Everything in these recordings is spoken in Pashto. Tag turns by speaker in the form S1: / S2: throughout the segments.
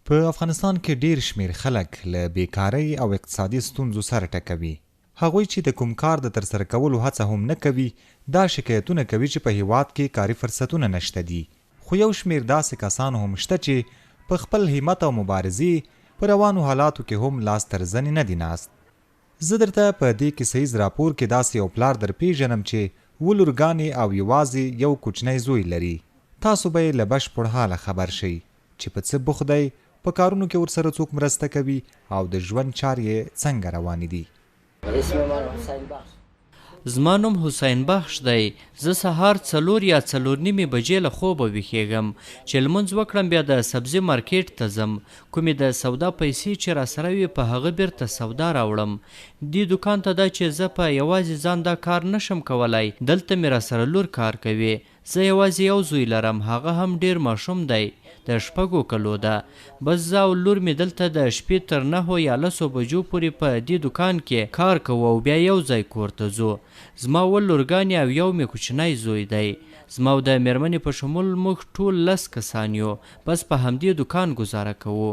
S1: په افغانستان کې ډیر شمیر خلک له بیکارۍ او اقتصادي ستونزو سره ټکوي. هغوی چې د کوم کار د ترسره کولو هڅه هم نه کوي دا شکایتونه کوي چې په هیواد کې کاري فرصتونه نشته دي. خو یو شمیر داسې کسان هم شته چې په خپل همت او مبارزې په روانو حالاتو کې هم لاس تر زنې نه دي ناست. زه درته په دې کیسیز راپور کې داسې یو پلار در پیژنم چې ولورګانې او یوازې یو کوچنی زوی لري. تاسو به یې له بشپړ حاله خبر شئ چې په څه بوخت دی، په کارونو کې ورسره څوک مرسته کوي او د ژوند چارې څنګه روانې دي.
S2: زما نوم حسین بخش دی. زه سهار 4 یا 4:30 بجې له خوبه ویښېږم چې لمونځ وکړم، بیا د سبزي مارکیټ ته ځم. کومې د سودا پیسې چې راسره وي په هغه بیرته سودا راوړم. دې دوکان ته دا چې زه په یوازې ځان دا کار نشم کولی، دلته مې راسره لور کار کوي. زه یوازې یو زوی لرم، هغه هم ډیر ماشوم دی، د 6 کلو ده. بس زه او لور مې دلته د شپې تر 9 یا 10 بجو پورې په دې دوکان کې کار کوو او بیا یو ځای کور ته ځو. زما لورګانې او یو مې کوچنی زوی دی. زما او د میرمنې په شمول موږ ټول 10 کسان یو. بس په همدې دوکان گزاره کوو.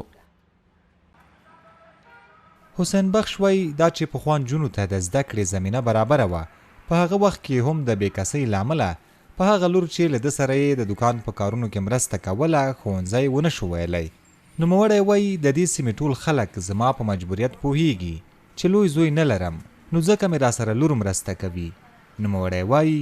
S1: حسین بخش وایي دا چې پخوا نجونو ته د زده کړې زمینه برابره وه، په هغه وخت کې هم د بېکسۍ له امله په هغه لور چې له ده سره یې د دوکان په کارونو کې مرسته کوله ښوونځی ونه شو ویلی. نوموړی وایي د دې سیمې ټول خلک زما په مجبوریت پوهیږي چې لوی زوی نه لرم، نو ځکه مې راسره لور مرسته کوي. نوموړی وایي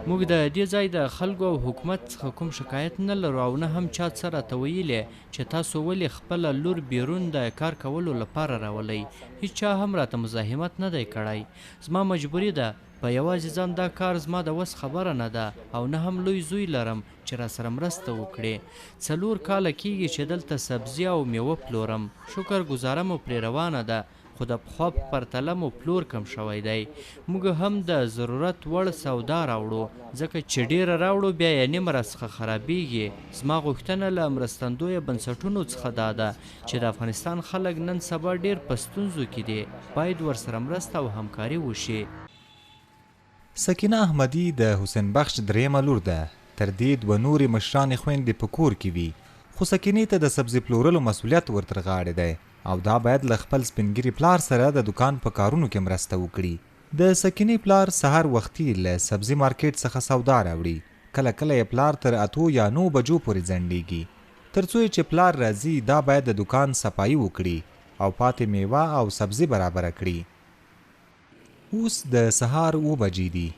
S2: موږ د دې ځای د خلکو او حکومت څخه کوم شکایت نه لرو او نه هم چا څه راته ویلي چې تاسو ولې خپله لور بیرون د کار کولو لپاره راولئ. هیڅ چا هم راته مزاحمت نه دی کړی. زما مجبوري ده، په یوازې ځان دا کار زما د وس خبره نه ده او نه هم لوی زوی لرم چې راسره مرسته وکړي. 4 کاله کیږي چې دلته سبزي او میوه پلورم. شکر ګزاره مو پرې روانه ده، خو د پخوا په پرتله مو پلور کم شوی دی. موږ هم د ضرورت وړ سودا راوړو، ځکه چې ډیره راوړو بیا یې نیمه راڅخه خرابیږي. زما غوښتنه له مرستندویه بنسټونو څخه دا ده چې د افغانستان خلک نن سبا ډیر په ستونزو کې دي، باید ورسره مرسته او همکاري وشي.
S1: سکینه احمدي د حسین بخش درېیمه لور ده. تر دې 2 نورې مشرانې خویندې په کور کې وي، خو سکینې ته د سبزي پلورلو مسؤلیت ورتر غاړې دی او دا باید له خپل سپینګیري پلار سره د دوکان په کارونو کې مرسته وکړي. د سکینې پلار سهار وختي له سبزي مارکیټ څخه سودا راوړي. کله کله یې پلار تر 8 یا 9 بجو پورې ځنډیږي. تر څو چې پلار راځي دا باید د دوکان صفایي وکړي او پاتې میوه او سبزي برابره کړي. اوس د سهار 7 بجې دي.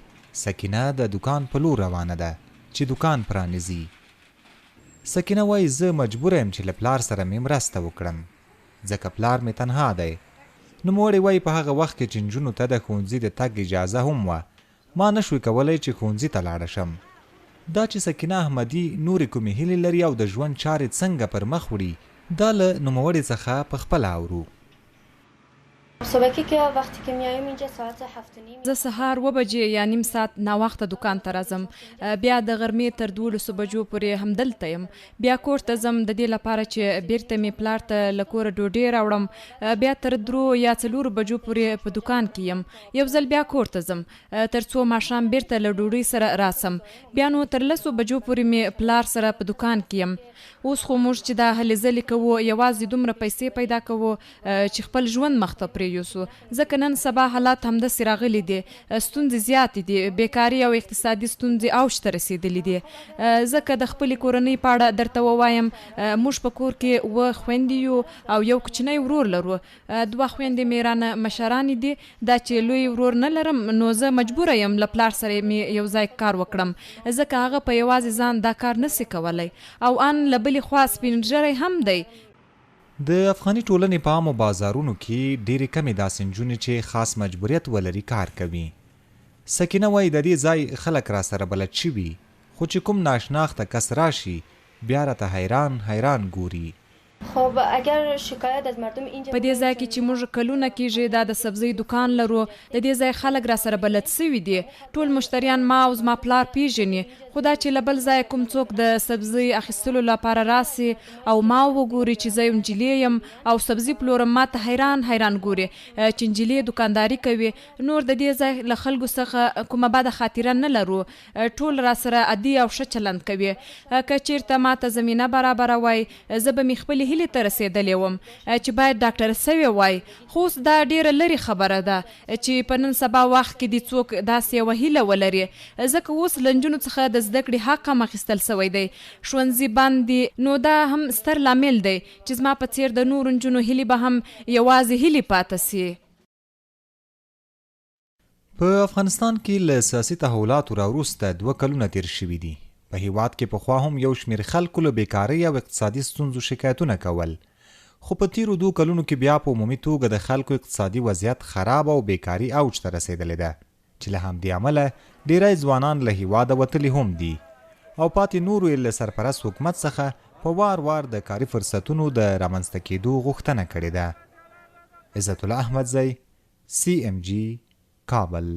S1: سکینه د دوکان په لور روانه ده چې دوکان پرانیزي. سکینه وایي زه مجبوره یم چې له پلار سره مې مرسته وکړم ځکه پلار مې تنها دی. نوموړی وایي په هغه وخت کې چې نجونو ته د ښوونځي د تګ اجازه هم وه، ما نشوی کولی چې ښوونځي ته لاړه شم. دا چې سکینه احمدي نورې کومې هیلې لري او د ژوند چارې څنګه پر مخ وړي دا له نوموړي څخه په خپله اورو.
S3: صبحی که وقتی که میایم اینجا ساعت 7:30
S4: زه سهار 7 بجې یا نیم ساعت ناوخته دوکان ته راځم، بیا د غرمې تر 12 بجو پورې همدلته یم. بیا کور ته ځم د دې لپاره چې بیرته مې پلار ته له کوره ډوډۍ راوړم. بیا تر 3 یا 4 بجو پورې په دوکان کې یم. یو ځل بیا کور ته ځم تر څو ماښام بیرته له ډوډۍ سره راسم. بیا نو تر 10 بجو پورې مې پلار سره په دوکان کې یم. اوس خو موږ چې دا هلې ځلې کوو یوازې دومره پیسې پیدا کوو چې خپل ژوند مخ ته پرېیوسو، ځکه نن سبا حالات همداسې راغلي دي. ستونزې زیاتې دي، بیکاري او اقتصادي ستونزې اوج ته رسېدلي دي. ځکه د خپلې کورنۍ په اړه درته ووایم، موږ په کور کې 7 خویندې یو او یو کوچنی ورور لرو. 2 خویندې مې رانه مشرانې دي. دا چې لوی ورور نه لرم نو زه مجبوره یم له پلار سره مې یو ځای کار وکړم، ځکه هغه په یوازې ځان دا کار نسي کولی او ان له بلې خوا سپین ږیری هم دی.
S1: د افغاني ټولنې په عامو بازارونو کې ډېرې کمې داسې نجونې چې خاص مجبوریت ولري کار کوي. سکینه وایي د دې ځای خلک را سره بلد شوي، خو چې کوم ناشناخته کس راشي بیا راته حیران ګوري.
S3: خب اگر شکایت از مردم اینجا
S4: په دې ځای کې چې موږ کلونه کېږي دا د سبزی دکان لرو د دې ځای خلک را سره بلد سوي دي ټول مشتریان ما او زما پلار پیژني خو دا چې له بل ځای کوم څوک د سبزی اخیستلو لپاره راسي او ما وګوري چې زه یو نجلۍ یم او سبزی پلورم ما ته حیران ګوري چې نجلۍ دکانداري کوي نور د دې ځای له خلکو څخه کومه بده خاطره نه لرو ټول را سره عادي او ښه چلند کوي که چیرته ما ته زمینه برابره وای زه به مې خپلې هیلې ته رسېدلې وم چې باید ډاکټر سوی وای خو اوس دا ډیره لرې خبره ده چې په نن سبا وخت کې د څوک داسې یوه هیله ولري ځکه اوس له نجونو څخه د زده کړې حق هم اخیستل سوی دی ښوونځي بند دي نو دا هم ستر لامل دی چې زما په څیر د نورو نجونو هیلې به هم یوازې هیلې پاتې سي.
S1: په افغانستان کې له سیاسي تحولاتو راوروسته 2 کلونه تیر شوي دي. په هیواد کې پخوا هم یو شمېر خلکو له بیکارۍ او اقتصادي ستونزو شکایتونه کول، خو په تیرو 2 کلونو کې بیا په عمومي توګه د خلکو اقتصادي وضعیت خراب او بیکاري اوج ته رسېدلې ده چې له همدې امله ډیری ځوانان له هیواده وتلي هم دي او پاتې نورو یې له سرپرست حکومت څخه په وار د کاري فرصتونو د رامنځته کېدو غوښتنه کړې ده. عزت الله احمدزی، CMG، کابل.